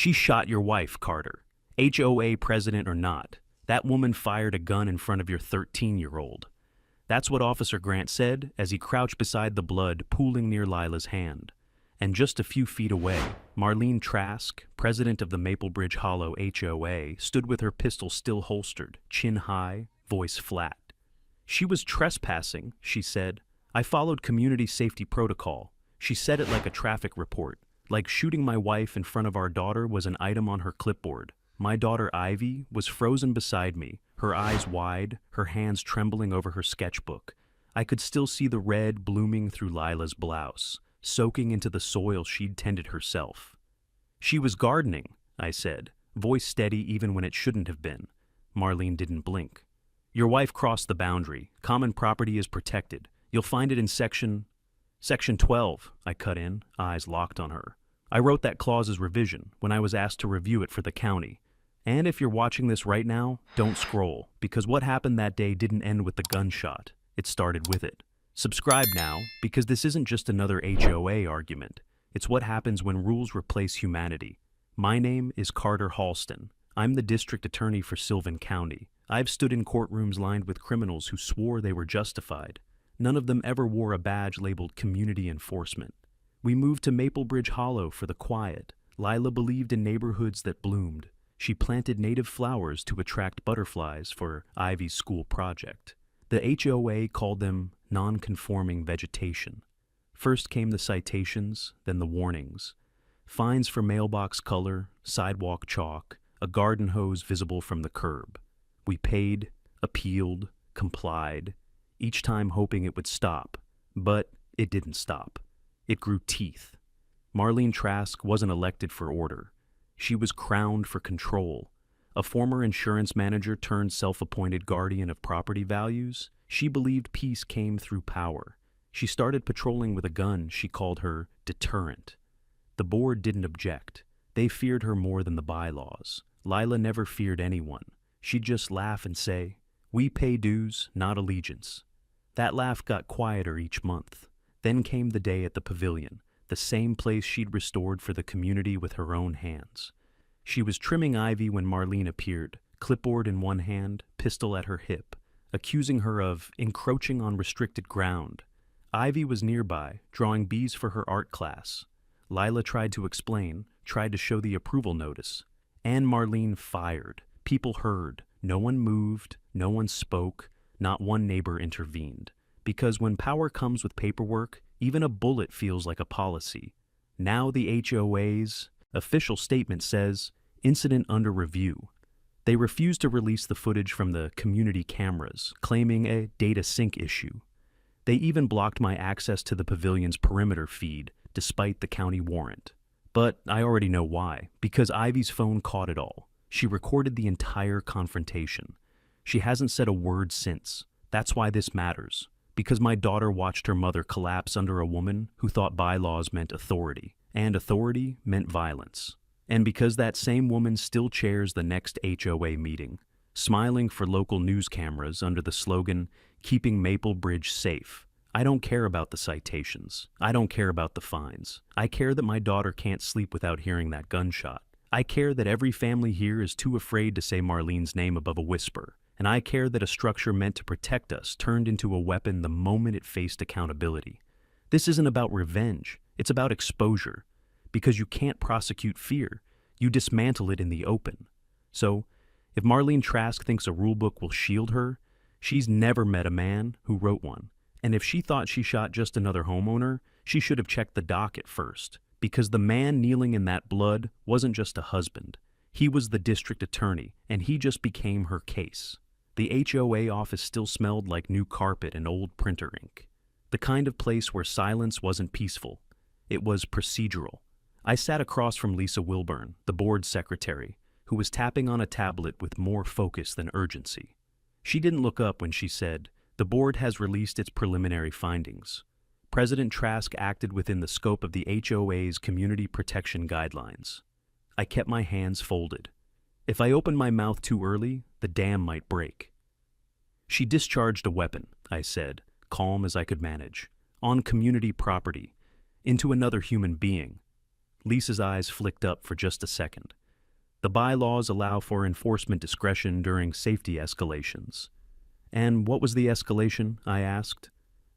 She shot your wife, Carter. HOA president or not. That woman fired a gun in front of your 13-year-old. That's what Officer Grant said as he crouched beside the blood pooling near Lila's hand. And just a few feet away, Marlene Trask, president of the Maplebridge Hollow HOA, stood with her pistol still holstered, chin high, voice flat. She was trespassing, she said. I followed community safety protocol. She said it like a traffic report, like shooting my wife in front of our daughter was an item on her clipboard. My daughter Ivy was frozen beside me, her eyes wide, her hands trembling over her sketchbook. I could still see the red blooming through Lila's blouse, soaking into the soil she'd tended herself. She was gardening, I said, voice steady even when it shouldn't have been. Marlene didn't blink. Your wife crossed the boundary. Common property is protected. You'll find it in Section 12, I cut in, eyes locked on her. I wrote that clause's revision when I was asked to review it for the county. And if you're watching this right now, don't scroll, because what happened that day didn't end with the gunshot. It started with it. Subscribe now, because this isn't just another HOA argument. It's what happens when rules replace humanity. My name is Carter Halston. I'm the district attorney for Sylvan County. I've stood in courtrooms lined with criminals who swore they were justified. None of them ever wore a badge labeled community enforcement. We moved to Maplebridge Hollow for the quiet. Lila believed in neighborhoods that bloomed. She planted native flowers to attract butterflies for Ivy's school project. The HOA called them non-conforming vegetation. First came the citations, then the warnings. Fines for mailbox color, sidewalk chalk, a garden hose visible from the curb. We paid, appealed, complied, each time hoping it would stop. But it didn't stop. It grew teeth. Marlene Trask wasn't elected for order. She was crowned for control. A former insurance manager turned self-appointed guardian of property values. She believed peace came through power. She started patrolling with a gun she called her deterrent. The board didn't object. They feared her more than the bylaws. Lila never feared anyone. She'd just laugh and say, "We pay dues, not allegiance." That laugh got quieter each month. Then came the day at the pavilion, the same place she'd restored for the community with her own hands. She was trimming Ivy when Marlene appeared, clipboard in one hand, pistol at her hip, accusing her of encroaching on restricted ground. Ivy was nearby, drawing bees for her art class. Lila tried to explain, tried to show the approval notice. And Marlene fired. People heard. No one moved, no one spoke, not one neighbor intervened. Because when power comes with paperwork, even a bullet feels like a policy. Now the HOA's official statement says, incident under review. They refused to release the footage from the community cameras, claiming a data sync issue. They even blocked my access to the pavilion's perimeter feed, despite the county warrant. But I already know why, because Ivy's phone caught it all. She recorded the entire confrontation. She hasn't said a word since. That's why this matters. Because my daughter watched her mother collapse under a woman who thought bylaws meant authority, and authority meant violence. And because that same woman still chairs the next HOA meeting, smiling for local news cameras under the slogan, "Keeping Maplebridge Safe." I don't care about the citations. I don't care about the fines. I care that my daughter can't sleep without hearing that gunshot. I care that every family here is too afraid to say Marlene's name above a whisper. And I care that a structure meant to protect us turned into a weapon the moment it faced accountability. This isn't about revenge. It's about exposure. Because you can't prosecute fear. You dismantle it in the open. So, if Marlene Trask thinks a rulebook will shield her, she's never met a man who wrote one. And if she thought she shot just another homeowner, she should have checked the docket first. Because the man kneeling in that blood wasn't just a husband. He was the district attorney, and he just became her case. The HOA office still smelled like new carpet and old printer ink. The kind of place where silence wasn't peaceful. It was procedural. I sat across from Lisa Wilburn, the board secretary, who was tapping on a tablet with more focus than urgency. She didn't look up when she said, "The board has released its preliminary findings. President Trask acted within the scope of the HOA's community protection guidelines." I kept my hands folded. If I opened my mouth too early, the dam might break. "She discharged a weapon," I said, calm as I could manage, "on community property, into another human being. Lisa's eyes flicked up for just a second. The bylaws allow for enforcement discretion during safety escalations. And what was the escalation, I asked?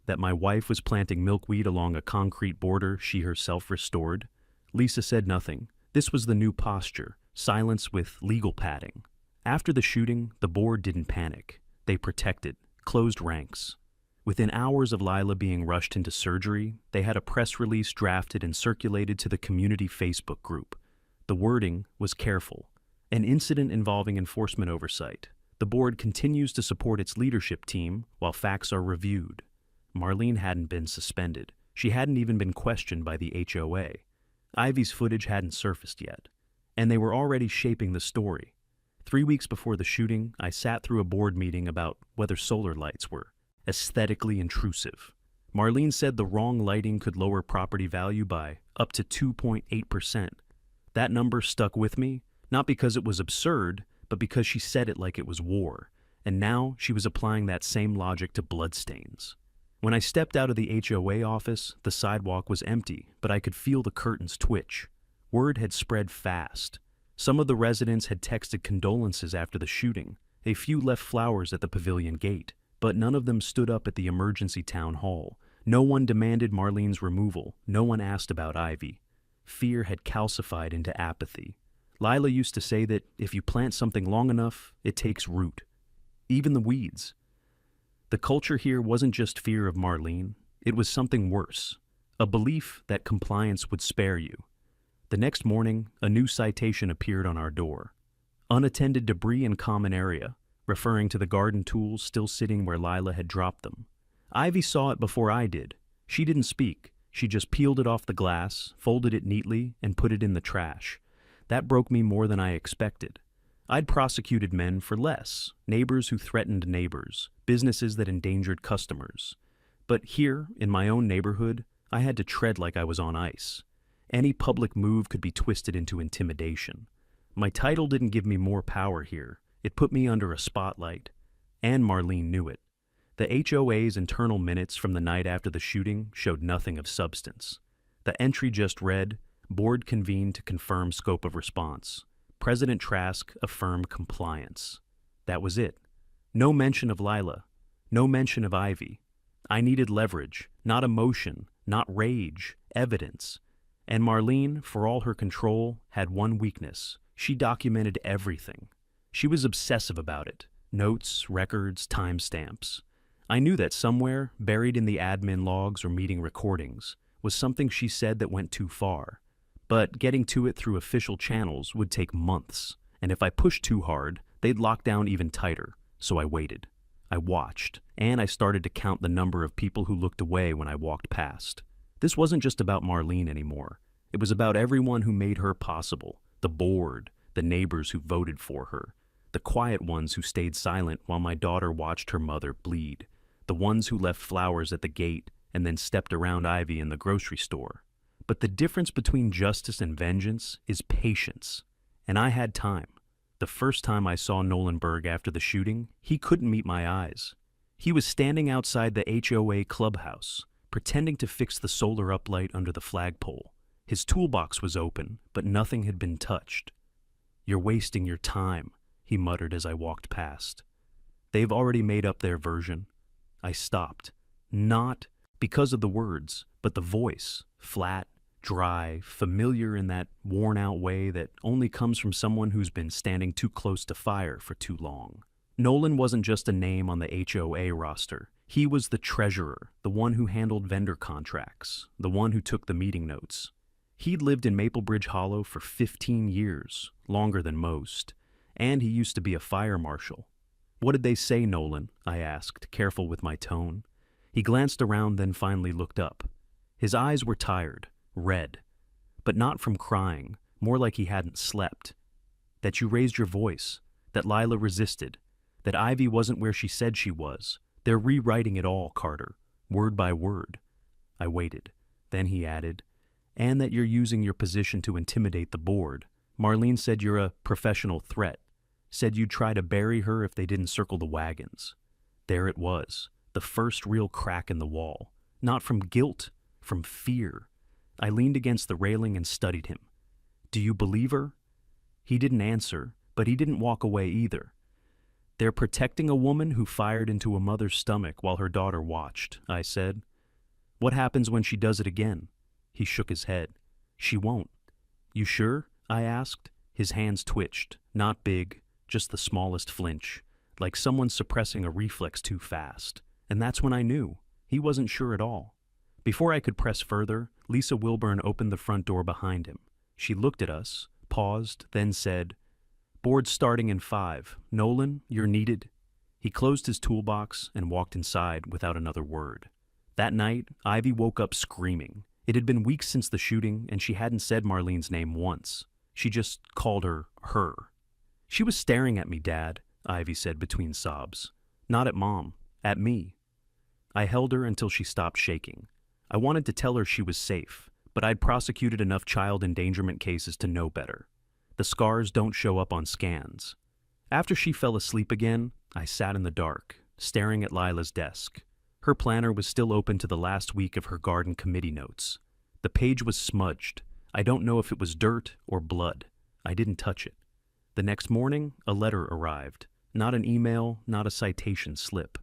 That my wife was planting milkweed along a concrete border she herself restored? Lisa said nothing. This was the new posture, silence with legal padding. After the shooting, the board didn't panic. They protected, closed ranks. Within hours of Lila being rushed into surgery, they had a press release drafted and circulated to the community Facebook group. The wording was careful. An incident involving enforcement oversight. The board continues to support its leadership team while facts are reviewed. Marlene hadn't been suspended. She hadn't even been questioned by the HOA. Ivy's footage hadn't surfaced yet. And they were already shaping the story. 3 weeks before the shooting, I sat through a board meeting about whether solar lights were aesthetically intrusive. Marlene said the wrong lighting could lower property value by up to 2.8%. That number stuck with me, not because it was absurd, but because she said it like it was war. And now she was applying that same logic to bloodstains. When I stepped out of the HOA office, the sidewalk was empty, but I could feel the curtains twitch. Word had spread fast. Some of the residents had texted condolences after the shooting. A few left flowers at the pavilion gate, but none of them stood up at the emergency town hall. No one demanded Marlene's removal. No one asked about Ivy. Fear had calcified into apathy. Lila used to say that if you plant something long enough, it takes root. Even the weeds. The culture here wasn't just fear of Marlene. It was something worse. A belief that compliance would spare you. The next morning, a new citation appeared on our door. Unattended debris in common area, referring to the garden tools still sitting where Lila had dropped them. Ivy saw it before I did. She didn't speak. She just peeled it off the glass, folded it neatly, and put it in the trash. That broke me more than I expected. I'd prosecuted men for less, neighbors who threatened neighbors, businesses that endangered customers. But here, in my own neighborhood, I had to tread like I was on ice. Any public move could be twisted into intimidation. My title didn't give me more power here. It put me under a spotlight. And Marlene knew it. The HOA's internal minutes from the night after the shooting showed nothing of substance. The entry just read, "Board convened to confirm scope of response. President Trask affirmed compliance." That was it. No mention of Lila. No mention of Ivy. I needed leverage, not emotion, not rage, evidence. And Marlene, for all her control, had one weakness. She documented everything. She was obsessive about it. Notes, records, timestamps. I knew that somewhere, buried in the admin logs or meeting recordings, was something she said that went too far. But getting to it through official channels would take months, and if I pushed too hard, they'd lock down even tighter. So I waited. I watched, and I started to count the number of people who looked away when I walked past. This wasn't just about Marlene anymore. It was about everyone who made her possible. The board, the neighbors who voted for her, the quiet ones who stayed silent while my daughter watched her mother bleed, the ones who left flowers at the gate and then stepped around Ivy in the grocery store. But the difference between justice and vengeance is patience. And I had time. The first time I saw Nolan Berg after the shooting, he couldn't meet my eyes. He was standing outside the HOA clubhouse, pretending to fix the solar uplight under the flagpole. His toolbox was open, but nothing had been touched. "You're wasting your time," he muttered as I walked past. "They've already made up their version." I stopped. Not because of the words, but the voice, flat, dry, familiar in that worn-out way that only comes from someone who's been standing too close to fire for too long. Nolan wasn't just a name on the HOA roster. He was the treasurer, the one who handled vendor contracts, the one who took the meeting notes. He'd lived in Maplebridge Hollow for 15 years, longer than most, and he used to be a fire marshal. "What did they say, Nolan?" I asked, careful with my tone. He glanced around, then finally looked up. His eyes were tired, red, but not from crying, more like he hadn't slept. "That you raised your voice, that Lila resisted, that Ivy wasn't where she said she was. They're rewriting it all, Carter, word by word." I waited. Then he added, "And that you're using your position to intimidate the board. Marlene said you're a professional threat, said you'd try to bury her if they didn't circle the wagons." There it was, the first real crack in the wall. Not from guilt, from fear. I leaned against the railing and studied him. "Do you believe her?" He didn't answer, but he didn't walk away either. "They're protecting a woman who fired into a mother's stomach while her daughter watched," I said. "What happens when she does it again?" He shook his head. "She won't." "You sure?" I asked. His hands twitched, not big, just the smallest flinch, like someone suppressing a reflex too fast. And that's when I knew. He wasn't sure at all. Before I could press further, Lisa Wilburn opened the front door behind him. She looked at us, paused, then said, "Board's starting in 5. Nolan, you're needed." He closed his toolbox and walked inside without another word. That night, Ivy woke up screaming. It had been weeks since the shooting, and she hadn't said Marlene's name once. She just called her, her. "She was staring at me, Dad," Ivy said between sobs. "Not at Mom, at me." I held her until she stopped shaking. I wanted to tell her she was safe, but I'd prosecuted enough child endangerment cases to know better. The scars don't show up on scans. After she fell asleep again, I sat in the dark, staring at Lila's desk. Her planner was still open to the last week of her garden committee notes. The page was smudged. I don't know if it was dirt or blood. I didn't touch it. The next morning, a letter arrived. Not an email, not a citation slip.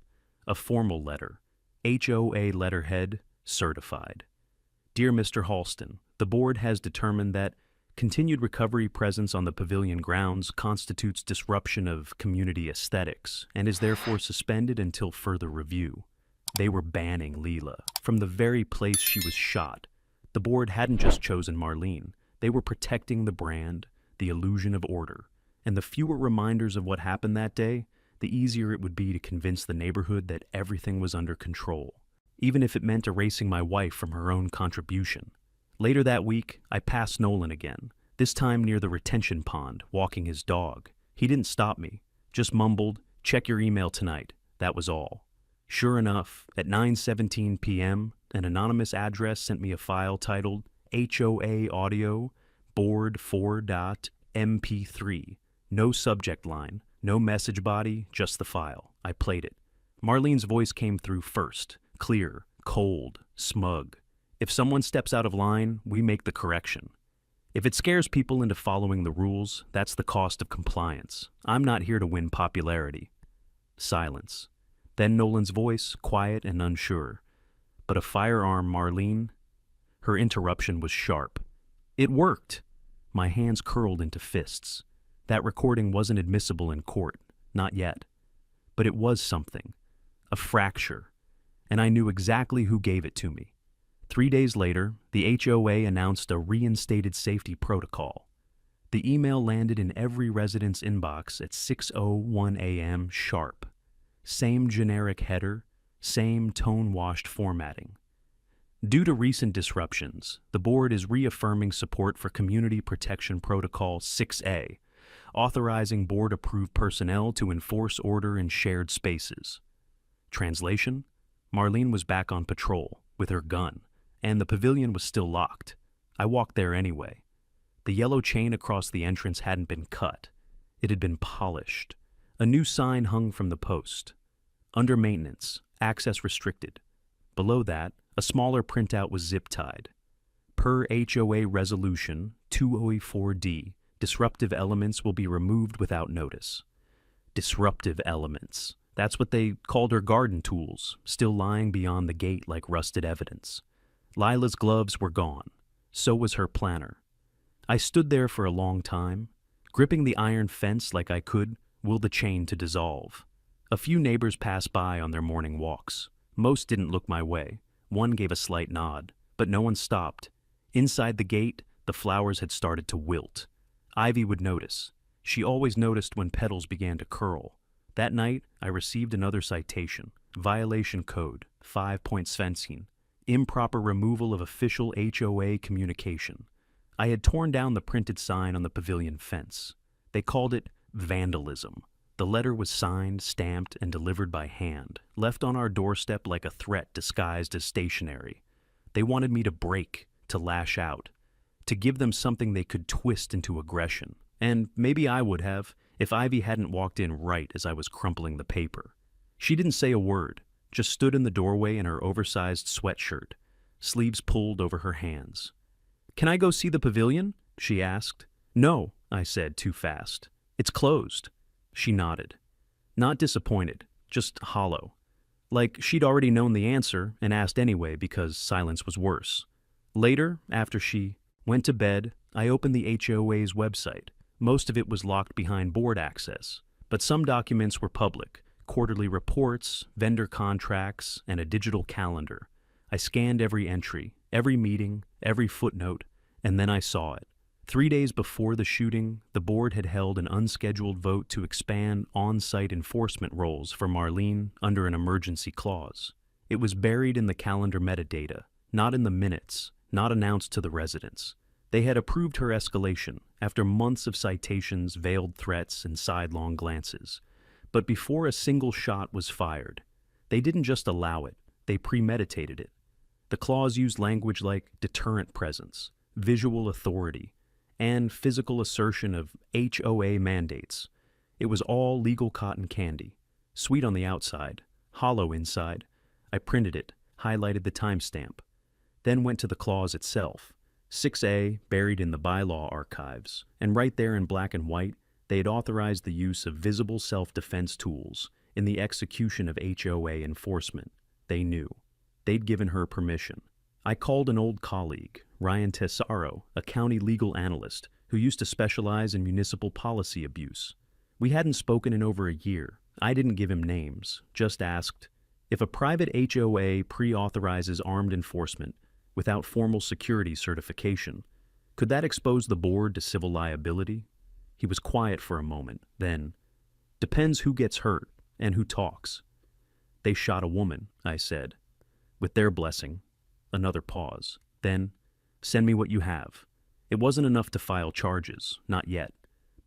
A formal letter. HOA letterhead, certified. "Dear Mr. Halston, the board has determined that continued recovery presence on the pavilion grounds constitutes disruption of community aesthetics and is therefore suspended until further review." They were banning Leela from the very place she was shot. The board hadn't just chosen Marlene. They were protecting the brand, the illusion of order. And the fewer reminders of what happened that day, the easier it would be to convince the neighborhood that everything was under control, even if it meant erasing my wife from her own contribution. Later that week, I passed Nolan again, this time near the retention pond, walking his dog. He didn't stop me, just mumbled, "Check your email tonight." That was all. Sure enough, at 9:17 p.m., an anonymous address sent me a file titled HOA Audio Board 4.mp3. No subject line, no message body, just the file. I played it. Marlene's voice came through first, clear, cold, smug. "If someone steps out of line, we make the correction. If it scares people into following the rules, that's the cost of compliance. I'm not here to win popularity." Silence. Then Nolan's voice, quiet and unsure. "But a firearm, Marlene?" Her interruption was sharp. "It worked." My hands curled into fists. That recording wasn't admissible in court, not yet. But it was something. A fracture. And I knew exactly who gave it to me. 3 days later, the HOA announced a reinstated safety protocol. The email landed in every resident's inbox at 6:01 a.m. sharp. Same generic header, same tone-washed formatting. Due to recent disruptions, the board is reaffirming support for Community Protection Protocol 6A, authorizing board-approved personnel to enforce order in shared spaces. Translation? Marlene was back on patrol, with her gun, and the pavilion was still locked. I walked there anyway. The yellow chain across the entrance hadn't been cut. It had been polished. A new sign hung from the post. "Under maintenance, access restricted." Below that, a smaller printout was zip-tied. "Per HOA Resolution 2004D, disruptive elements will be removed without notice." Disruptive elements. That's what they called her garden tools, still lying beyond the gate like rusted evidence. Lila's gloves were gone. So was her planner. I stood there for a long time, gripping the iron fence like I could will the chain to dissolve. A few neighbors passed by on their morning walks. Most didn't look my way. One gave a slight nod, but no one stopped. Inside the gate, the flowers had started to wilt. Ivy would notice. She always noticed when petals began to curl. That night, I received another citation. Violation code, 5.17. Improper removal of official HOA communication. I had torn down the printed sign on the pavilion fence. They called it vandalism. The letter was signed, stamped, and delivered by hand, left on our doorstep like a threat disguised as stationery. They wanted me to break, to lash out, to give them something they could twist into aggression. And maybe I would have, if Ivy hadn't walked in right as I was crumpling the paper. She didn't say a word, just stood in the doorway in her oversized sweatshirt, sleeves pulled over her hands. "Can I go see the pavilion?" she asked. "No," I said too fast. "It's closed." She nodded. Not disappointed, just hollow. Like she'd already known the answer and asked anyway because silence was worse. Later, after she went to bed, I opened the HOA's website. Most of it was locked behind board access, but some documents were public: quarterly reports, vendor contracts, and a digital calendar. I scanned every entry, every meeting, every footnote, and then I saw it. 3 days before the shooting, the board had held an unscheduled vote to expand on-site enforcement roles for Marlene under an emergency clause. It was buried in the calendar metadata, not in the minutes, not announced to the residents. They had approved her escalation after months of citations, veiled threats, and sidelong glances. But before a single shot was fired, they didn't just allow it, they premeditated it. The clause used language like deterrent presence, visual authority, and physical assertion of HOA mandates. It was all legal cotton candy, sweet on the outside, hollow inside. I printed it, highlighted the timestamp, then went to the clause itself. 6A buried in the bylaw archives, and right there in black and white, they had authorized the use of visible self-defense tools in the execution of HOA enforcement. They knew. They'd given her permission. I called an old colleague, Ryan Tesaro, a county legal analyst who used to specialize in municipal policy abuse. We hadn't spoken in over a year. I didn't give him names, just asked, if a private HOA pre-authorizes armed enforcement without formal security certification, could that expose the board to civil liability? He was quiet for a moment, then, "Depends who gets hurt and who talks." "They shot a woman," I said. "With their blessing." Another pause. Then, "Send me what you have." It wasn't enough to file charges, not yet,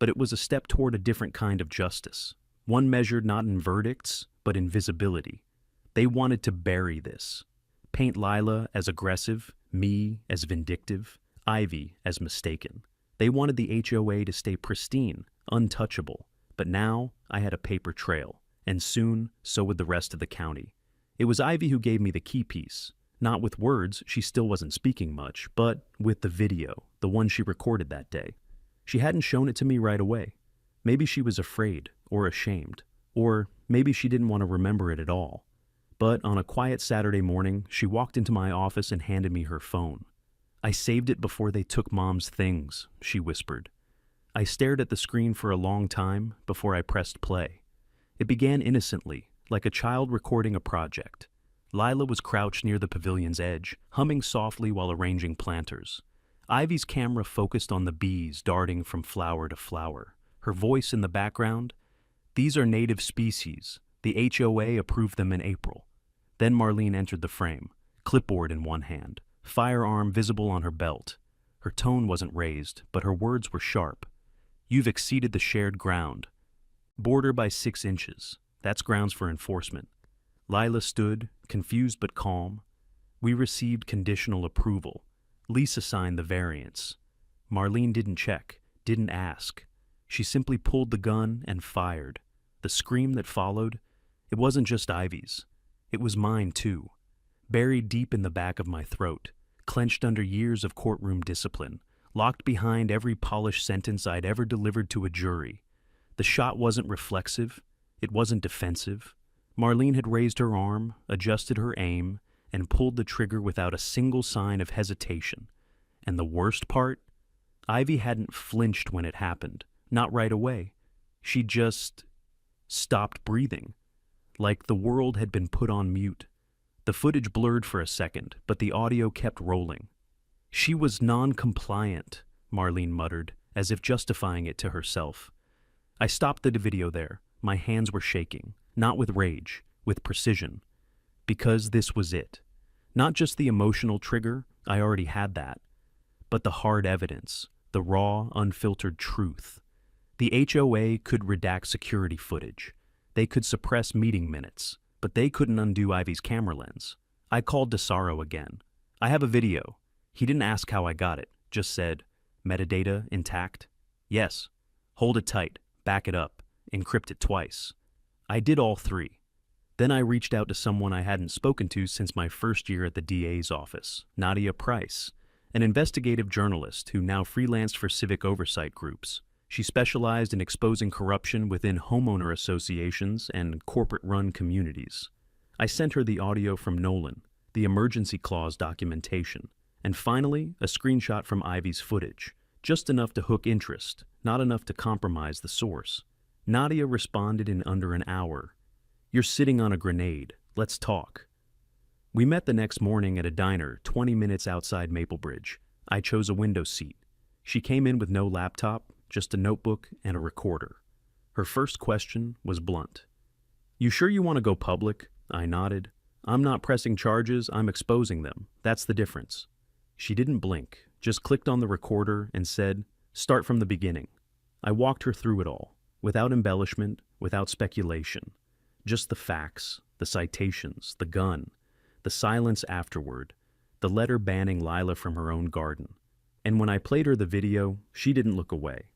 but it was a step toward a different kind of justice, one measured not in verdicts, but in visibility. They wanted to bury this. Paint Lila as aggressive, me as vindictive, Ivy as mistaken. They wanted the HOA to stay pristine, untouchable, but now I had a paper trail, and soon so would the rest of the county. It was Ivy who gave me the key piece. Not with words, she still wasn't speaking much, but with the video, the one she recorded that day. She hadn't shown it to me right away. Maybe she was afraid, or ashamed, or maybe she didn't want to remember it at all. But on a quiet Saturday morning, she walked into my office and handed me her phone. "I saved it before they took Mom's things," she whispered. I stared at the screen for a long time before I pressed play. It began innocently, like a child recording a project. Lila was crouched near the pavilion's edge, humming softly while arranging planters. Ivy's camera focused on the bees darting from flower to flower. Her voice in the background, "These are native species. The HOA approved them in April." Then Marlene entered the frame, clipboard in one hand, firearm visible on her belt. Her tone wasn't raised, but her words were sharp. "You've exceeded the shared ground. Border by 6 inches. That's grounds for enforcement." Lila stood, confused but calm. "We received conditional approval. Lisa signed the variance." Marlene didn't check, didn't ask. She simply pulled the gun and fired. The scream that followed, it wasn't just Ivy's. It was mine too. Buried deep in the back of my throat, clenched under years of courtroom discipline, locked behind every polished sentence I'd ever delivered to a jury. The shot wasn't reflexive. It wasn't defensive. Marlene had raised her arm, adjusted her aim, and pulled the trigger without a single sign of hesitation. And the worst part? Ivy hadn't flinched when it happened. Not right away. She just stopped breathing, like the world had been put on mute. The footage blurred for a second, but the audio kept rolling. "She was non-compliant," Marlene muttered, as if justifying it to herself. I stopped the video there. My hands were shaking, not with rage, with precision. Because this was it. Not just the emotional trigger, I already had that, but the hard evidence, the raw, unfiltered truth. The HOA could redact security footage. They could suppress meeting minutes, but they couldn't undo Ivy's camera lens. I called Desaro again. "I have a video." He didn't ask how I got it, just said, "Metadata intact?" "Yes." "Hold it tight, back it up, encrypt it twice." I did all 3. Then I reached out to someone I hadn't spoken to since my first year at the DA's office, Nadia Price, an investigative journalist who now freelanced for civic oversight groups. She specialized in exposing corruption within homeowner associations and corporate-run communities. I sent her the audio from Nolan, the emergency clause documentation, and finally, a screenshot from Ivy's footage, just enough to hook interest, not enough to compromise the source. Nadia responded in under an hour. "You're sitting on a grenade. Let's talk." We met the next morning at a diner 20 minutes outside Maplebridge. I chose a window seat. She came in with no laptop, just a notebook and a recorder. Her first question was blunt. "You sure you want to go public?" I nodded. "I'm not pressing charges, I'm exposing them. That's the difference." She didn't blink, just clicked on the recorder and said, "Start from the beginning." I walked her through it all, without embellishment, without speculation. Just the facts, the citations, the gun, the silence afterward, the letter banning Lila from her own garden. And when I played her the video, she didn't look away.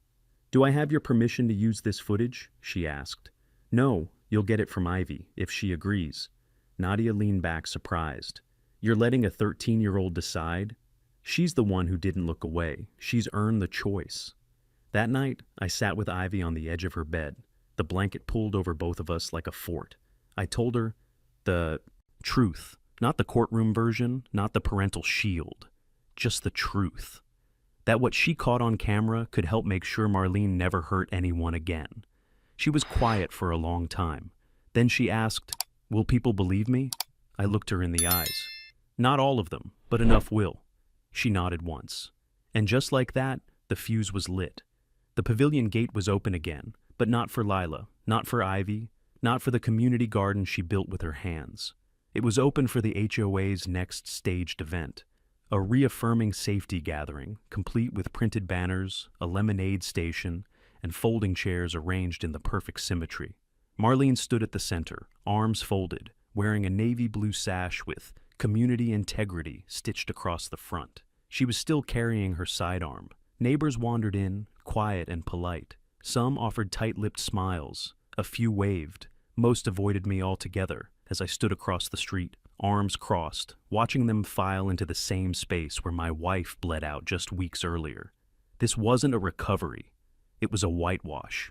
"Do I have your permission to use this footage?" she asked. "No, you'll get it from Ivy, if she agrees." Nadia leaned back surprised. "You're letting a 13-year-old decide?" She's the one who didn't look away. She's earned the choice. That night, I sat with Ivy on the edge of her bed, the blanket pulled over both of us like a fort. I told her the truth, not the courtroom version, not the parental shield, just the truth. That what she caught on camera could help make sure Marlene never hurt anyone again. She was quiet for a long time. Then she asked, "Will people believe me?" I looked her in the eyes. "Not all of them, but enough will." She nodded once. And just like that, the fuse was lit. The pavilion gate was open again, but not for Lila, not for Ivy, not for the community garden she built with her hands. It was open for the HOA's next staged event, a reaffirming safety gathering, complete with printed banners, a lemonade station, and folding chairs arranged in the perfect symmetry. Marlene stood at the center, arms folded, wearing a navy blue sash with "Community Integrity" stitched across the front. She was still carrying her sidearm. Neighbors wandered in, quiet and polite. Some offered tight-lipped smiles. A few waved. Most avoided me altogether as I stood across the street, arms crossed, watching them file into the same space where my wife bled out just weeks earlier. This wasn't a recovery. It was a whitewash.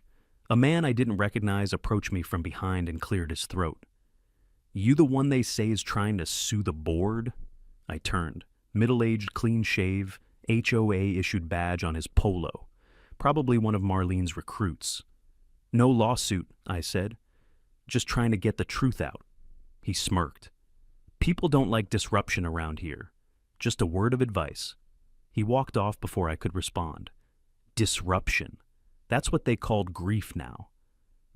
A man I didn't recognize approached me from behind and cleared his throat. "You the one they say is trying to sue the board?" I turned. Middle-aged, clean-shave, HOA-issued badge on his polo. Probably one of Marlene's recruits. "No lawsuit," I said. "Just trying to get the truth out." He smirked. "People don't like disruption around here. Just a word of advice." He walked off before I could respond. Disruption. That's what they called grief now.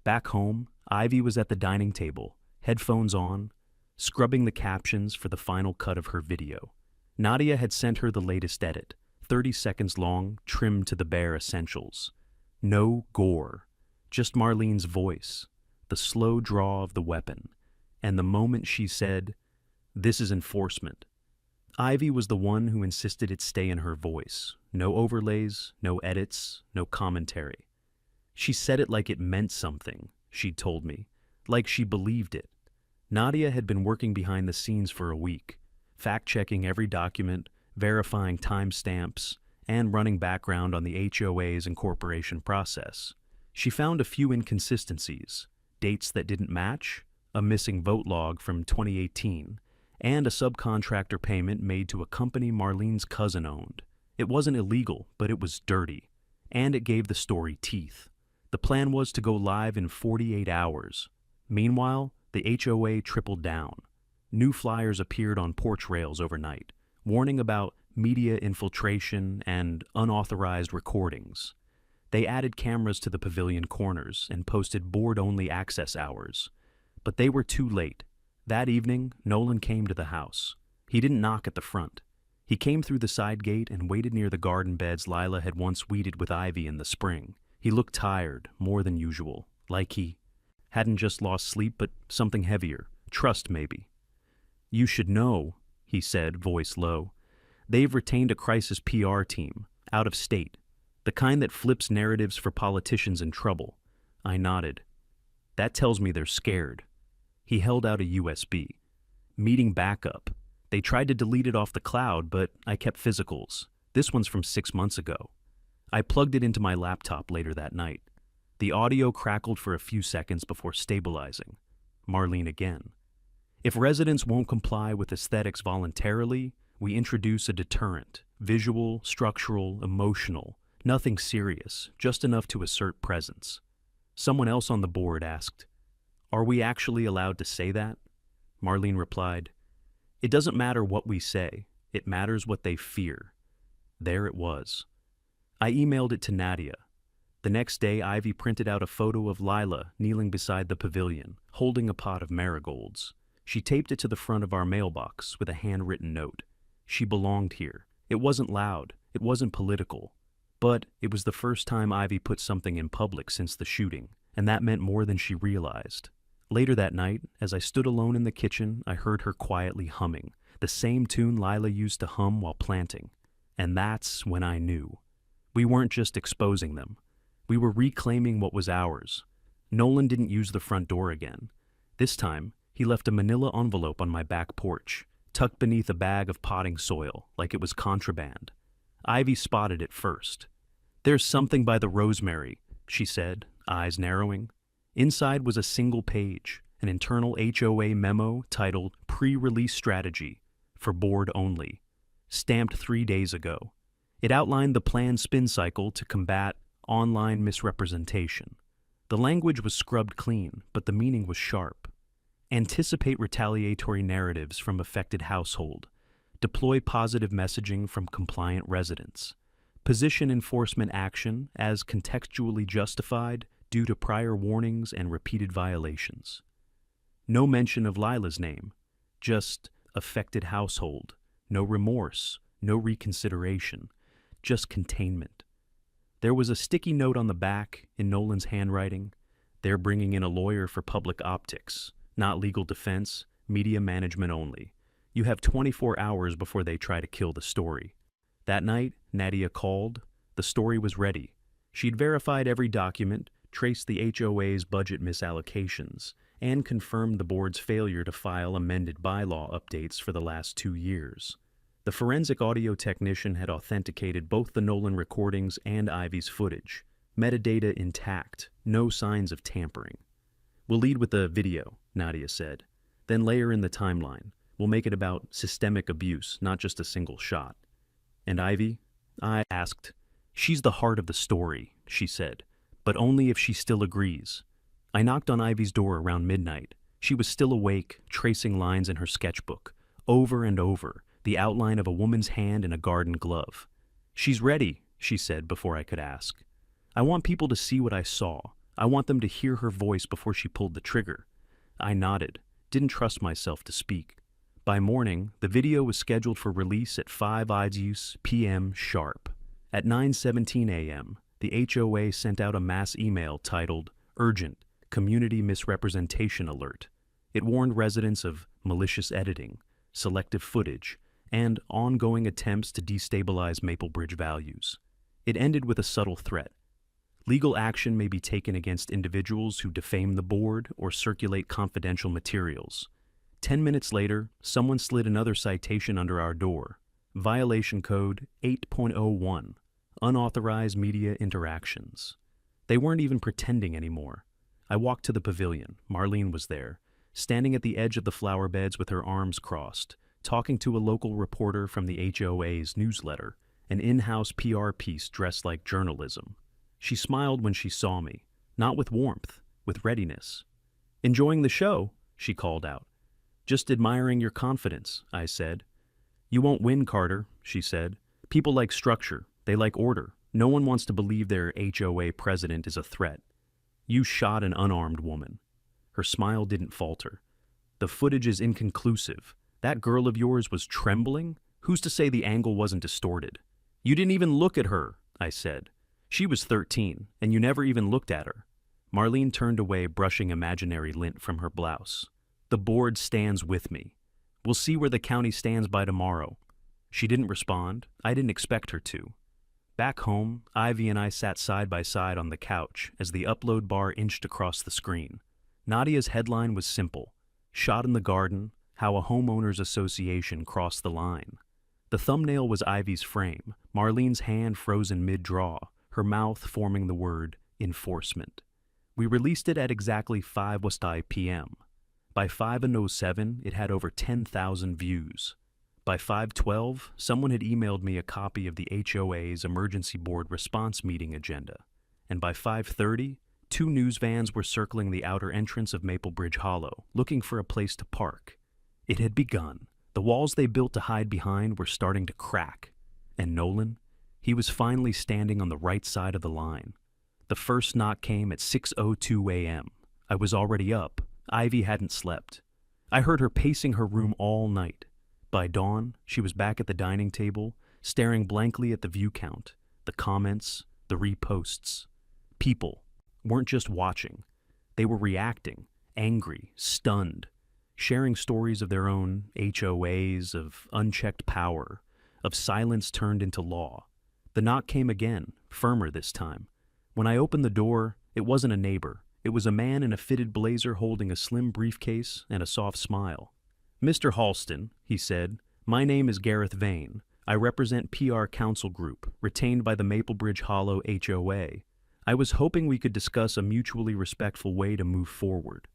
Back home, Ivy was at the dining table, headphones on, scrubbing the captions for the final cut of her video. Nadia had sent her the latest edit, 30 seconds long, trimmed to the bare essentials. No gore, just Marlene's voice, the slow draw of the weapon, and the moment she said, "This is enforcement." Ivy was the one who insisted it stay in her voice. No overlays, no edits, no commentary. She said it like it meant something, she'd told me, like she believed it. Nadia had been working behind the scenes for a week, fact-checking every document, verifying timestamps, and running background on the HOA's incorporation process. She found a few inconsistencies, dates that didn't match, a missing vote log from 2018, and a subcontractor payment made to a company Marlene's cousin owned. It wasn't illegal, but it was dirty, and it gave the story teeth. The plan was to go live in 48 hours. Meanwhile, the HOA tripled down. New flyers appeared on porch rails overnight, warning about media infiltration and unauthorized recordings. They added cameras to the pavilion corners and posted board-only access hours. But they were too late. That evening, Nolan came to the house. He didn't knock at the front. He came through the side gate and waited near the garden beds Lila had once weeded with Ivy in the spring. He looked tired, more than usual, like he hadn't just lost sleep, but something heavier. Trust, maybe. "You should know," he said, voice low. "They've retained a crisis PR team, out of state. The kind that flips narratives for politicians in trouble." I nodded. "That tells me they're scared." He held out a USB. "Meeting backup. They tried to delete it off the cloud, but I kept physicals. This one's from 6 months ago. I plugged it into my laptop later that night. The audio crackled for a few seconds before stabilizing. Marlene again. If residents won't comply with aesthetics voluntarily, we introduce a deterrent, visual, structural, emotional, nothing serious, just enough to assert presence. Someone else on the board asked, "Are we actually allowed to say that?" Marlene replied, "It doesn't matter what we say, it matters what they fear." There it was. I emailed it to Nadia. The next day, Ivy printed out a photo of Lila kneeling beside the pavilion, holding a pot of marigolds. She taped it to the front of our mailbox with a handwritten note. She belonged here. It wasn't loud. It wasn't political. But it was the first time Ivy put something in public since the shooting, and that meant more than she realized. Later that night, as I stood alone in the kitchen, I heard her quietly humming, the same tune Lila used to hum while planting. And that's when I knew. We weren't just exposing them. We were reclaiming what was ours. Nolan didn't use the front door again. This time, he left a manila envelope on my back porch, tucked beneath a bag of potting soil, like it was contraband. Ivy spotted it first. "There's something by the rosemary," she said, eyes narrowing. Inside was a single page, an internal HOA memo titled Pre-Release Strategy, for board only, stamped 3 days ago. It outlined the planned spin cycle to combat online misrepresentation. The language was scrubbed clean, but the meaning was sharp. Anticipate retaliatory narratives from affected household. Deploy positive messaging from compliant residents. Position enforcement action as contextually justified due to prior warnings and repeated violations. No mention of Lila's name, just affected household. No remorse, no reconsideration, just containment. There was a sticky note on the back in Nolan's handwriting. They're bringing in a lawyer for public optics, not legal defense, media management only. You have 24 hours before they try to kill the story. That night, Nadia called. The story was ready. She'd verified every document, traced the HOA's budget misallocations, and confirmed the board's failure to file amended bylaw updates for the last 2 years. The forensic audio technician had authenticated both the Nolan recordings and Ivy's footage. Metadata intact, no signs of tampering. "We'll lead with the video," Nadia said. "Then layer in the timeline. We'll make it about systemic abuse, not just a single shot." "And Ivy?" I asked. "She's the heart of the story," she said, "but only if she still agrees." I knocked on Ivy's door around midnight. She was still awake, tracing lines in her sketchbook, over and over, the outline of a woman's hand in a garden glove. "She's ready," she said before I could ask. "I want people to see what I saw. I want them to hear her voice before she pulled the trigger." I nodded, didn't trust myself to speak. By morning, the video was scheduled for release at 5 p.m. sharp. At 9:17 a.m., the HOA sent out a mass email titled Urgent Community Misrepresentation Alert. It warned residents of malicious editing, selective footage, and ongoing attempts to destabilize Maplebridge values. It ended with a subtle threat. Legal action may be taken against individuals who defame the board or circulate confidential materials. 10 minutes later, someone slid another citation under our door. Violation code 8.01, unauthorized media interactions. They weren't even pretending anymore. I walked to the pavilion. Marlene was there, standing at the edge of the flower beds with her arms crossed, talking to a local reporter from the HOA's newsletter, an in-house PR piece dressed like journalism. She smiled when she saw me, not with warmth, with readiness. "Enjoying the show?" she called out. "Just admiring your confidence," I said. "You won't win, Carter," she said. "People like structure. They like order. No one wants to believe their HOA president is a threat. You shot an unarmed woman." Her smile didn't falter. "The footage is inconclusive. That girl of yours was trembling? Who's to say the angle wasn't distorted?" "You didn't even look at her," I said. "She was 13, and you never even looked at her." Marlene turned away, brushing imaginary lint from her blouse. "The board stands with me. We'll see where the county stands by tomorrow." She didn't respond. I didn't expect her to. Back home, Ivy and I sat side by side on the couch as the upload bar inched across the screen. Nadia's headline was simple: "Shot in the garden, How a homeowners association crossed the line. The thumbnail was Ivy's frame, Marlene's hand frozen mid-draw, her mouth forming the word enforcement. We released it at exactly 5:00 p.m. By 5:07, it had over 10,000 views. By 5:12, someone had emailed me a copy of the HOA's emergency board response meeting agenda. And by 5:30, 2 news vans were circling the outer entrance of Maple Bridge Hollow, looking for a place to park. It had begun. The walls they built to hide behind were starting to crack. And Nolan? He was finally standing on the right side of the line. The first knock came at 6:02 a.m. I was already up. Ivy hadn't slept. I heard her pacing her room all night. By dawn, she was back at the dining table, staring blankly at the view count, the comments, the reposts. People weren't just watching. They were reacting, angry, stunned, sharing stories of their own HOAs, of unchecked power, of silence turned into law. The knock came again, firmer this time. When I opened the door, it wasn't a neighbor. It was a man in a fitted blazer holding a slim briefcase and a soft smile. "Mr. Halston," he said, "my name is Gareth Vane. I represent PR Counsel Group, retained by the Maple Bridge Hollow HOA. I was hoping we could discuss a mutually respectful way to move forward."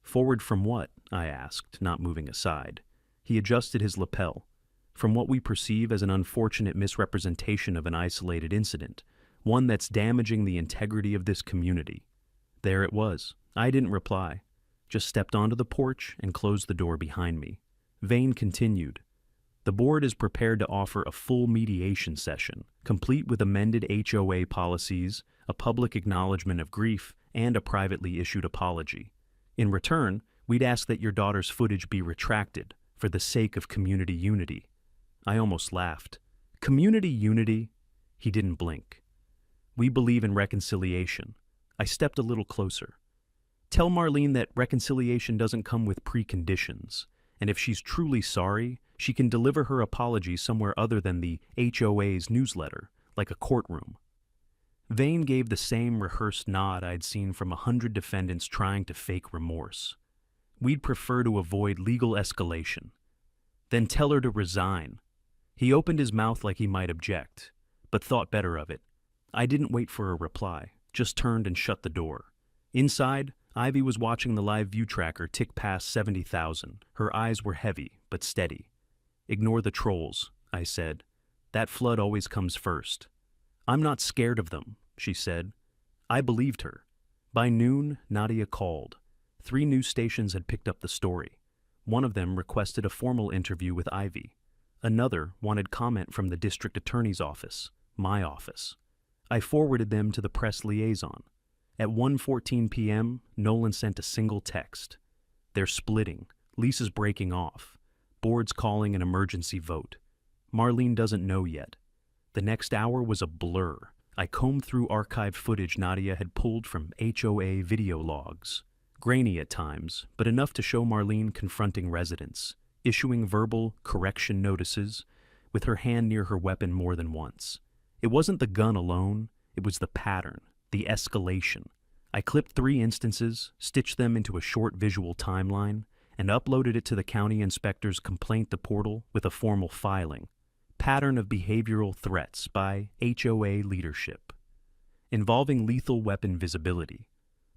"Forward from what?" I asked, not moving aside. He adjusted his lapel. "From what we perceive as an unfortunate misrepresentation of an isolated incident, one that's damaging the integrity of this community." There it was. I didn't reply, just stepped onto the porch and closed the door behind me. Vane continued. "The board is prepared to offer a full mediation session, complete with amended HOA policies, a public acknowledgement of grief, and a privately issued apology. In return, we'd ask that your daughter's footage be retracted for the sake of community unity." I almost laughed. "Community unity?" He didn't blink. "We believe in reconciliation." I stepped a little closer. "Tell Marlene that reconciliation doesn't come with preconditions, and if she's truly sorry, she can deliver her apology somewhere other than the HOA's newsletter, like a courtroom." Vane gave the same rehearsed nod I'd seen from 100 defendants trying to fake remorse. "We'd prefer to avoid legal escalation." "Then tell her to resign." He opened his mouth like he might object, but thought better of it. I didn't wait for a reply, just turned and shut the door. Inside, Ivy was watching the live view tracker tick past 70,000. Her eyes were heavy, but steady. "Ignore the trolls," I said. "That flood always comes first." "I'm not scared of them," she said. I believed her. By noon, Nadia called. 3 news stations had picked up the story. One of them requested a formal interview with Ivy. Another wanted comment from the district attorney's office, my office. I forwarded them to the press liaison. At 1:14 p.m., Nolan sent a single text. "They're splitting. Leases breaking off. Board's calling an emergency vote. Marlene doesn't know yet." The next hour was a blur. I combed through archived footage Nadia had pulled from HOA video logs. Grainy at times, but enough to show Marlene confronting residents, issuing verbal correction notices, with her hand near her weapon more than once. It wasn't the gun alone, it was the pattern, the escalation. I clipped 3 instances, stitched them into a short visual timeline, and uploaded it to the county inspector's complaint to portal with a formal filing. Pattern of behavioral threats by HOA leadership. Involving lethal weapon visibility,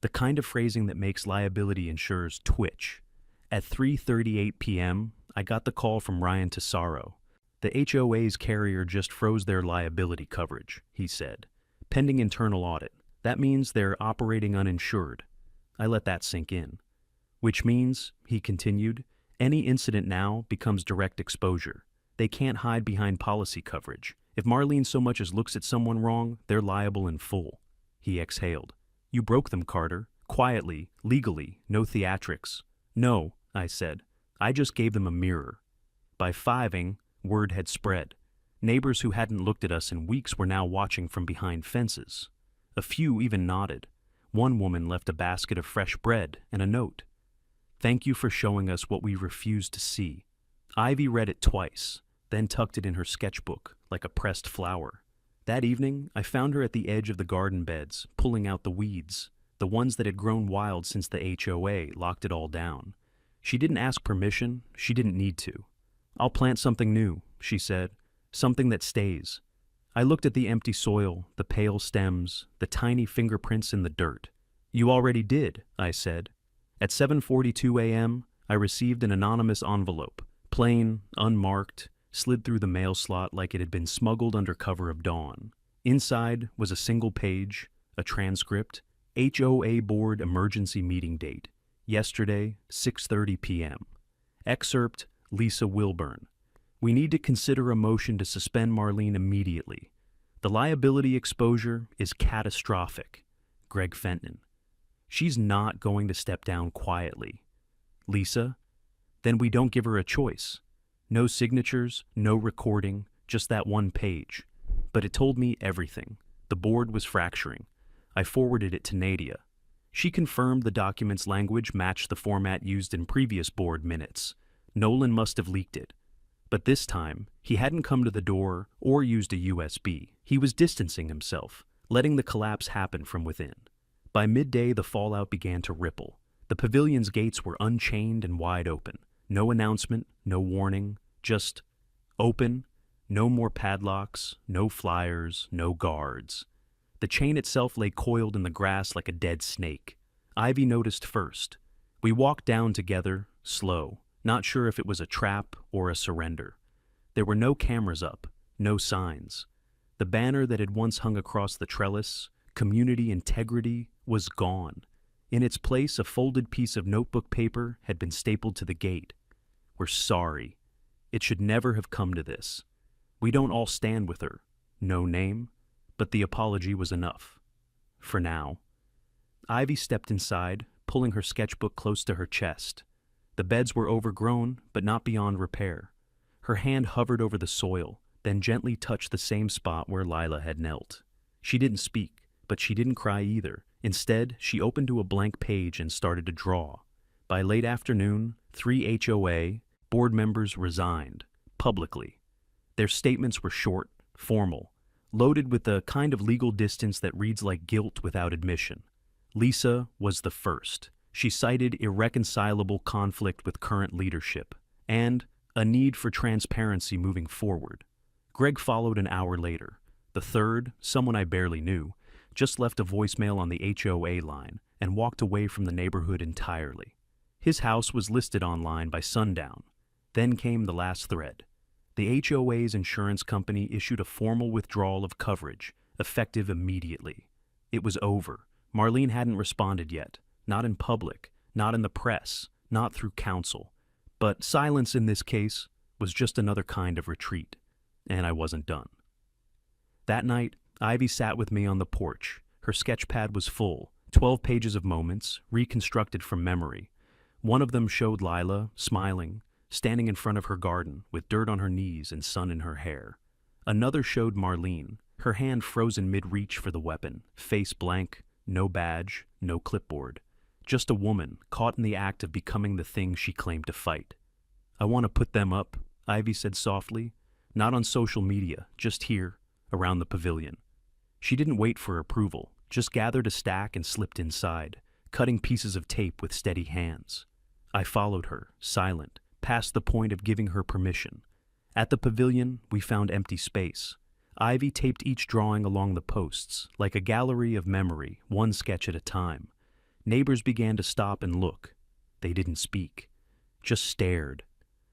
the kind of phrasing that makes liability insurers twitch. At 3:38 p.m., I got the call from Ryan Tesaro. "The HOA's carrier just froze their liability coverage," he said. "Pending internal audit. That means they're operating uninsured." I let that sink in. "Which means," he continued, "any incident now becomes direct exposure. They can't hide behind policy coverage. If Marlene so much as looks at someone wrong, they're liable in full." He exhaled. "You broke them, Carter. Quietly, legally, no theatrics." "No," I said. "I just gave them a mirror." By 5ing, word had spread. Neighbors who hadn't looked at us in weeks were now watching from behind fences. A few even nodded. One woman left a basket of fresh bread and a note. "Thank you for showing us what we refused to see." Ivy read it twice, then tucked it in her sketchbook like a pressed flower. That evening, I found her at the edge of the garden beds, pulling out the weeds, the ones that had grown wild since the HOA locked it all down. She didn't ask permission, she didn't need to. "I'll plant something new," she said, "something that stays." I looked at the empty soil, the pale stems, the tiny fingerprints in the dirt. "You already did," I said. At 7:42 a.m., I received an anonymous envelope, plain, unmarked, slid through the mail slot like it had been smuggled under cover of dawn. Inside was a single page, a transcript, HOA board emergency meeting date, yesterday, 6:30 p.m. Excerpt, Lisa Wilburn. "We need to consider a motion to suspend Marlene immediately. The liability exposure is catastrophic. Greg Fenton." She's not going to step down quietly. Lisa? Then we don't give her a choice. No signatures, no recording, just that one page. But it told me everything. The board was fracturing. I forwarded it to Nadia. She confirmed the document's language matched the format used in previous board minutes. Nolan must have leaked it. But this time, he hadn't come to the door or used a USB. He was distancing himself, letting the collapse happen from within. By midday, the fallout began to ripple. The pavilion's gates were unchained and wide open. No announcement, no warning, just open, no more padlocks, no flyers, no guards. The chain itself lay coiled in the grass like a dead snake. Ivy noticed first. We walked down together, slow, not sure if it was a trap or a surrender. There were no cameras up, no signs. The banner that had once hung across the trellis, community integrity, was gone. In its place, a folded piece of notebook paper had been stapled to the gate. "We're sorry. It should never have come to this. We don't all stand with her. No name, but the apology was enough. For now." Ivy stepped inside, pulling her sketchbook close to her chest. The beds were overgrown, but not beyond repair. Her hand hovered over the soil, then gently touched the same spot where Lila had knelt. She didn't speak, but she didn't cry either. Instead, she opened to a blank page and started to draw. By late afternoon, 3 HOA board members resigned, publicly. Their statements were short, formal, loaded with the kind of legal distance that reads like guilt without admission. Lisa was the first. She cited irreconcilable conflict with current leadership and a need for transparency moving forward. Greg followed an hour later. The third, someone I barely knew, just left a voicemail on the HOA line and walked away from the neighborhood entirely. His house was listed online by sundown. Then came the last thread. The HOA's insurance company issued a formal withdrawal of coverage, effective immediately. It was over. Marlene hadn't responded yet, not in public, not in the press, not through counsel. But silence in this case was just another kind of retreat, and I wasn't done. That night, Ivy sat with me on the porch. Her sketch pad was full, 12 pages of moments, reconstructed from memory. One of them showed Lila, smiling, standing in front of her garden, with dirt on her knees and sun in her hair. Another showed Marlene, her hand frozen mid-reach for the weapon, face blank, no badge, no clipboard. Just a woman, caught in the act of becoming the thing she claimed to fight. "I want to put them up," Ivy said softly. "Not on social media, just here, around the pavilion." She didn't wait for approval, just gathered a stack and slipped inside, cutting pieces of tape with steady hands. I followed her, silent, past the point of giving her permission. At the pavilion, we found empty space. Ivy taped each drawing along the posts, like a gallery of memory, one sketch at a time. Neighbors began to stop and look. They didn't speak, just stared.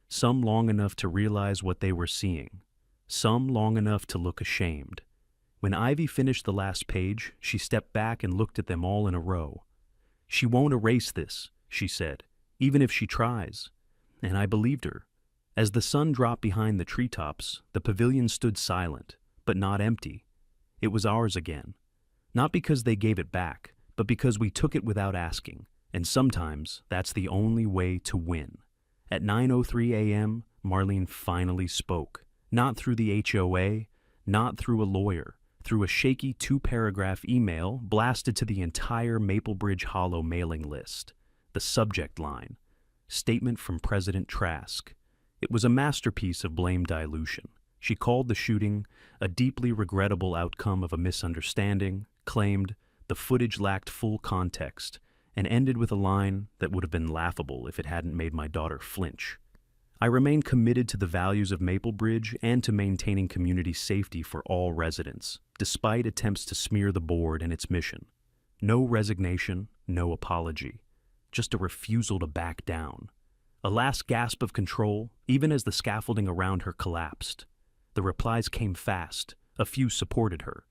Some long enough to realize what they were seeing, some long enough to look ashamed. When Ivy finished the last page, she stepped back and looked at them all in a row. "She won't erase this," she said, "even if she tries." And I believed her. As the sun dropped behind the treetops, the pavilion stood silent, but not empty. It was ours again. Not because they gave it back, but because we took it without asking, and sometimes that's the only way to win. At 9:03 a.m., Marlene finally spoke. Not through the HOA, not through a lawyer, through a shaky 2-paragraph email blasted to the entire Maplebridge Hollow mailing list. The subject line: Statement from President Trask. It was a masterpiece of blame dilution. She called the shooting a deeply regrettable outcome of a misunderstanding, claimed the footage lacked full context, and ended with a line that would have been laughable if it hadn't made my daughter flinch. I remain committed to the values of Maplebridge and to maintaining community safety for all residents, despite attempts to smear the board and its mission. No resignation, no apology, just a refusal to back down. A last gasp of control, even as the scaffolding around her collapsed. The replies came fast. A few supported her.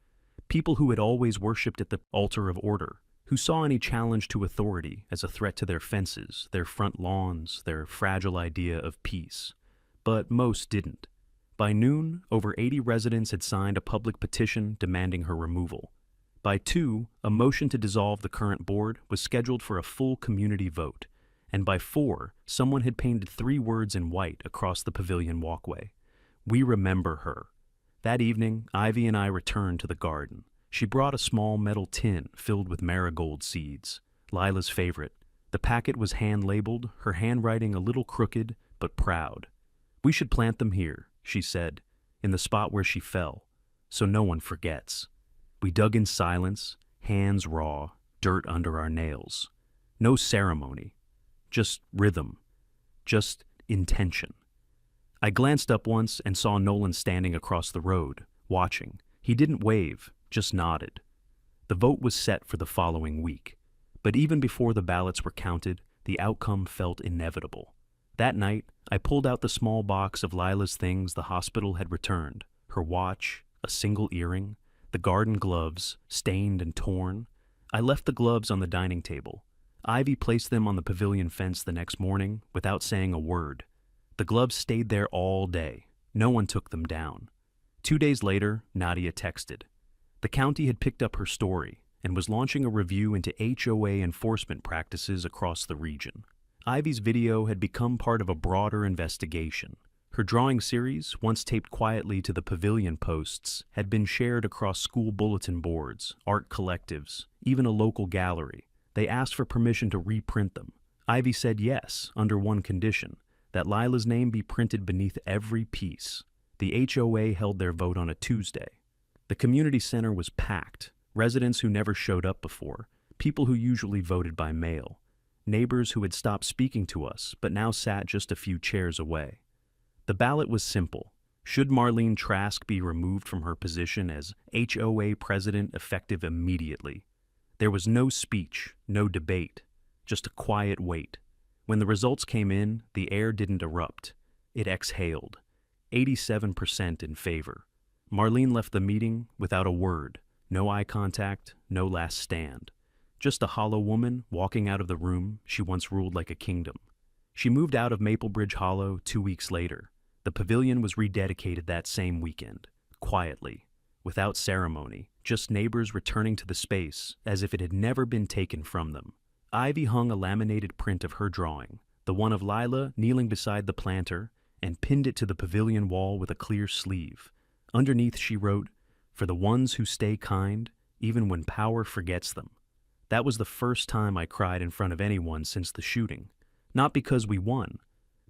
People who had always worshipped at the altar of order, who saw any challenge to authority as a threat to their fences, their front lawns, their fragile idea of peace. But most didn't. By noon, over 80 residents had signed a public petition demanding her removal. By 2, a motion to dissolve the current board was scheduled for a full community vote. And by 4, someone had painted 3 words in white across the pavilion walkway. We remember her. That evening, Ivy and I returned to the garden. She brought a small metal tin filled with marigold seeds, Lila's favorite. The packet was hand-labeled, her handwriting a little crooked, but proud. We should plant them here, she said, in the spot where she fell, so no one forgets. We dug in silence, hands raw, dirt under our nails. No ceremony, just rhythm, just intention. I glanced up once and saw Nolan standing across the road, watching. He didn't wave, just nodded. The vote was set for the following week, but even before the ballots were counted, the outcome felt inevitable. That night, I pulled out the small box of Lila's things the hospital had returned, her watch, a single earring, the garden gloves, stained and torn. I left the gloves on the dining table. Ivy placed them on the pavilion fence the next morning without saying a word. The gloves stayed there all day. No one took them down. 2 days later, Nadia texted. The county had picked up her story and was launching a review into HOA enforcement practices across the region. Ivy's video had become part of a broader investigation. Her drawing series, once taped quietly to the pavilion posts, had been shared across school bulletin boards, art collectives, even a local gallery. They asked for permission to reprint them. Ivy said yes, under one condition, that Lila's name be printed beneath every piece. The HOA held their vote on a Tuesday. The community center was packed, residents who never showed up before, people who usually voted by mail, neighbors who had stopped speaking to us but now sat just a few chairs away. The ballot was simple. Should Marlene Trask be removed from her position as HOA president effective immediately? There was no speech, no debate, just a quiet wait. When the results came in, the air didn't erupt. It exhaled. 87% in favor. Marlene left the meeting without a word, no eye contact, no last stand. Just a hollow woman walking out of the room she once ruled like a kingdom. She moved out of Maplebridge Hollow 2 weeks later. The pavilion was rededicated that same weekend, quietly, without ceremony, just neighbors returning to the space as if it had never been taken from them. Ivy hung a laminated print of her drawing, the one of Lila kneeling beside the planter, and pinned it to the pavilion wall with a clear sleeve. Underneath she wrote, "For the ones who stay kind, even when power forgets them." That was the first time I cried in front of anyone since the shooting. Not because we won,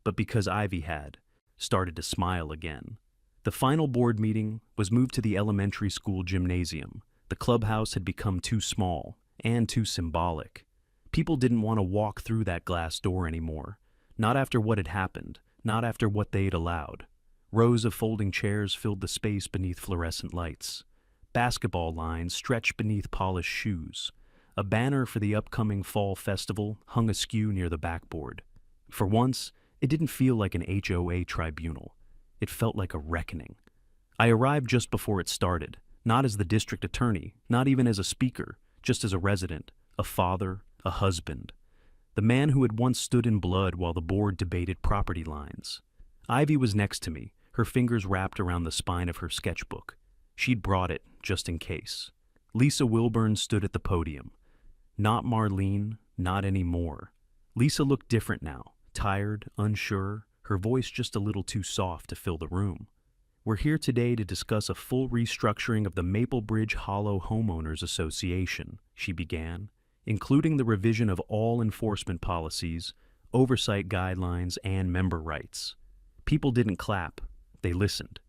but because Ivy had started to smile again. The final board meeting was moved to the elementary school gymnasium. The clubhouse had become too small and too symbolic. People didn't want to walk through that glass door anymore. Not after what had happened, not after what they'd allowed. Rows of folding chairs filled the space beneath fluorescent lights. Basketball lines stretched beneath polished shoes. A banner for the upcoming fall festival hung askew near the backboard. For once, it didn't feel like an HOA tribunal. It felt like a reckoning. I arrived just before it started, not as the district attorney, not even as a speaker, just as a resident, a father, a husband. The man who had once stood in blood while the board debated property lines. Ivy was next to me, her fingers wrapped around the spine of her sketchbook. She'd brought it, just in case. Lisa Wilburn stood at the podium. Not Marlene, not anymore. Lisa looked different now, tired, unsure, her voice just a little too soft to fill the room. We're here today to discuss a full restructuring of the Maplebridge Hollow Homeowners Association, she began, including the revision of all enforcement policies, oversight guidelines, and member rights. People didn't clap, they listened.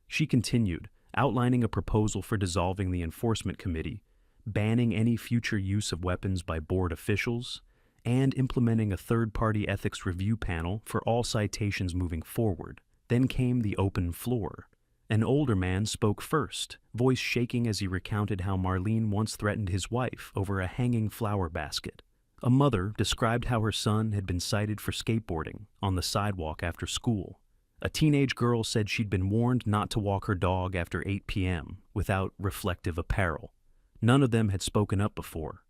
She continued, outlining a proposal for dissolving the enforcement committee, banning any future use of weapons by board officials, and implementing a third-party ethics review panel for all citations moving forward. Then came the open floor. An older man spoke first, voice shaking as he recounted how Marlene once threatened his wife over a hanging flower basket. A mother described how her son had been cited for skateboarding on the sidewalk after school. A teenage girl said she'd been warned not to walk her dog after 8 p.m. without reflective apparel. None of them had spoken up before,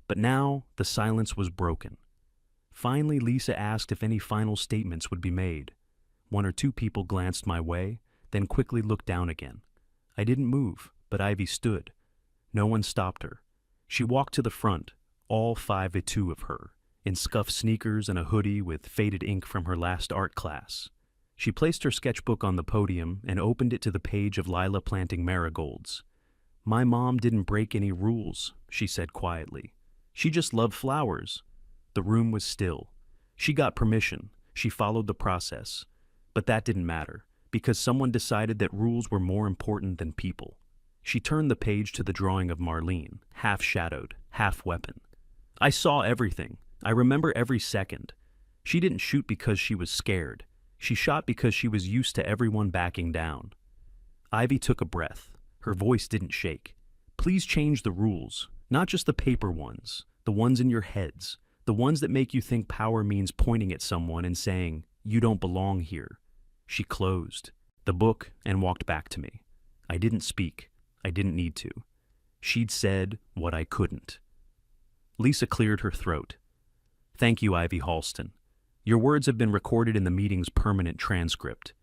but now the silence was broken. Finally, Lisa asked if any final statements would be made. One or two people glanced my way, then quickly looked down again. I didn't move, but Ivy stood. No one stopped her. She walked to the front, all 5'2" of her, in scuffed sneakers and a hoodie with faded ink from her last art class. She placed her sketchbook on the podium and opened it to the page of Lila planting marigolds. "My mom didn't break any rules," she said quietly. "She just loved flowers." The room was still. She got permission. She followed the process. But that didn't matter, because someone decided that rules were more important than people. She turned the page to the drawing of Marlene, half-shadowed, half-weapon. I saw everything. I remember every second. She didn't shoot because she was scared. She shot because she was used to everyone backing down. Ivy took a breath. Her voice didn't shake. "Please change the rules, not just the paper ones, the ones in your heads, the ones that make you think power means pointing at someone and saying, 'You don't belong here.'" She closed the book and walked back to me. I didn't speak. I didn't need to. She'd said what I couldn't. Lisa cleared her throat. "Thank you, Ivy Halston. Your words have been recorded in the meeting's permanent transcript."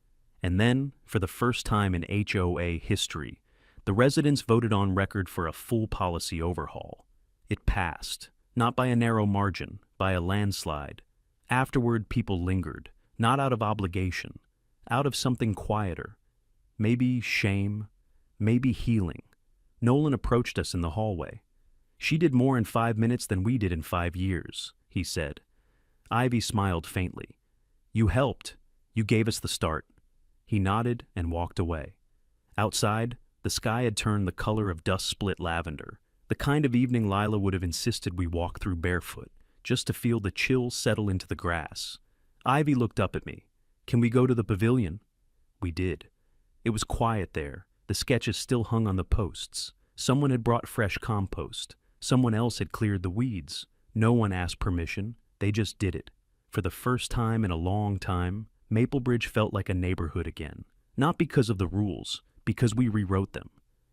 And then, for the first time in HOA history, the residents voted on record for a full policy overhaul. It passed, not by a narrow margin, by a landslide. Afterward, people lingered, not out of obligation, out of something quieter. Maybe shame, maybe healing. Nolan approached us in the hallway. "She did more in 5 minutes than we did in 5 years, he said. Ivy smiled faintly. "You helped. You gave us the start." He nodded and walked away. Outside, the sky had turned the color of dust-split lavender, the kind of evening Lila would have insisted we walk through barefoot, just to feel the chill settle into the grass. Ivy looked up at me. "Can we go to the pavilion?" We did. It was quiet there. The sketches still hung on the posts. Someone had brought fresh compost. Someone else had cleared the weeds. No one asked permission. They just did it. For the first time in a long time, Maplebridge felt like a neighborhood again. Not because of the rules, because we rewrote them.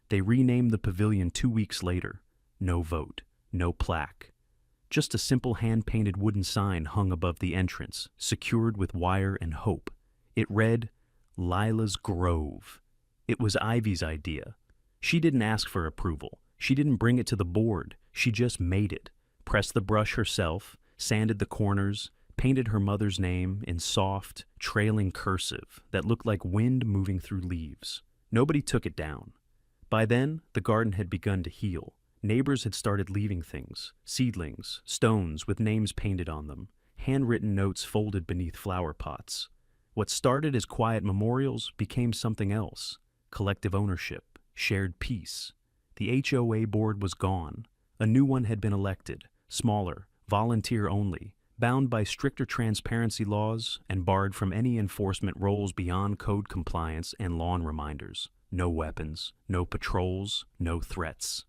They renamed the pavilion 2 weeks later. No vote, no plaque. Just a simple hand-painted wooden sign hung above the entrance, secured with wire and hope. It read, "Lila's Grove." It was Ivy's idea. She didn't ask for approval. She didn't bring it to the board. She just made it. Pressed the brush herself, sanded the corners, painted her mother's name in soft, trailing cursive that looked like wind moving through leaves. Nobody took it down. By then, the garden had begun to heal. Neighbors had started leaving things, seedlings, stones with names painted on them, handwritten notes folded beneath flower pots. What started as quiet memorials became something else: collective ownership, shared peace. The HOA board was gone. A new one had been elected, smaller, volunteer only, bound by stricter transparency laws and barred from any enforcement roles beyond code compliance and lawn reminders. No weapons, no patrols, no threats.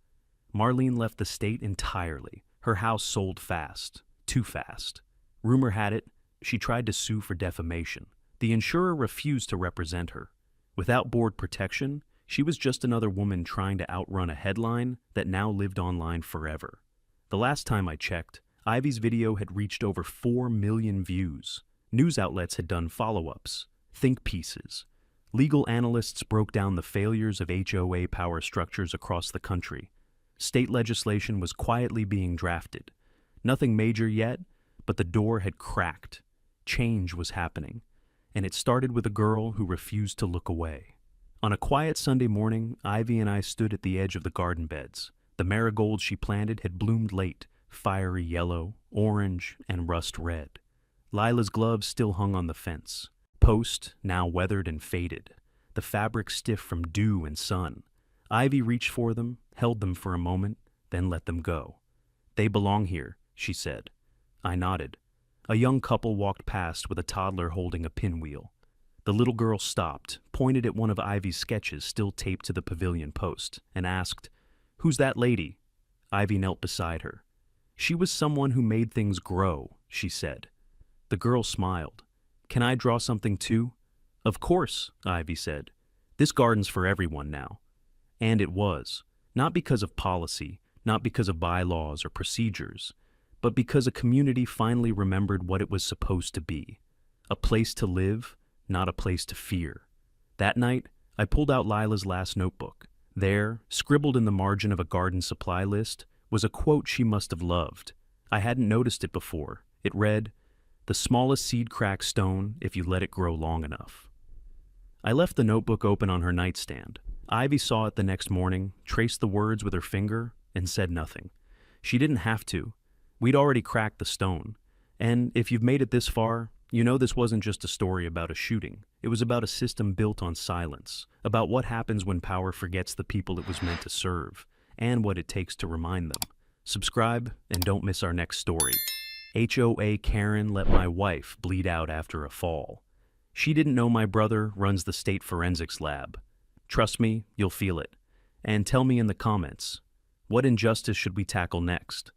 Marlene left the state entirely. Her house sold fast, too fast. Rumor had it, she tried to sue for defamation. The insurer refused to represent her. Without board protection, she was just another woman trying to outrun a headline that now lived online forever. The last time I checked, Ivy's video had reached over 4 million views. News outlets had done follow-ups, think pieces. Legal analysts broke down the failures of HOA power structures across the country. State legislation was quietly being drafted. Nothing major yet, but the door had cracked. Change was happening, and it started with a girl who refused to look away. On a quiet Sunday morning, Ivy and I stood at the edge of the garden beds. The marigolds she planted had bloomed late, fiery yellow, orange, and rust red. Lila's gloves still hung on the fence. Post, now weathered and faded. The fabric stiff from dew and sun. Ivy reached for them, held them for a moment, then let them go. They belong here, she said. I nodded. A young couple walked past with a toddler holding a pinwheel. The little girl stopped, pointed at one of Ivy's sketches still taped to the pavilion post, and asked, "Who's that lady?" Ivy knelt beside her. "She was someone who made things grow," she said. The girl smiled. "Can I draw something too?" "Of course," Ivy said. "This garden's for everyone now." And it was, not because of policy, not because of bylaws or procedures, but because a community finally remembered what it was supposed to be. A place to live, not a place to fear. That night, I pulled out Lila's last notebook. There, scribbled in the margin of a garden supply list, was a quote she must have loved. I hadn't noticed it before. It read, "The smallest seed cracks stone if you let it grow long enough." I left the notebook open on her nightstand. Ivy saw it the next morning, traced the words with her finger, and said nothing. She didn't have to. We'd already cracked the stone. And if you've made it this far, you know this wasn't just a story about a shooting. It was about a system built on silence, about what happens when power forgets the people it was meant to serve, and what it takes to remind them. Subscribe and don't miss our next story. HOA Karen let my wife bleed out after a fall. She didn't know my brother runs the state forensics lab. Trust me, you'll feel it. And tell me in the comments, what injustice should we tackle next?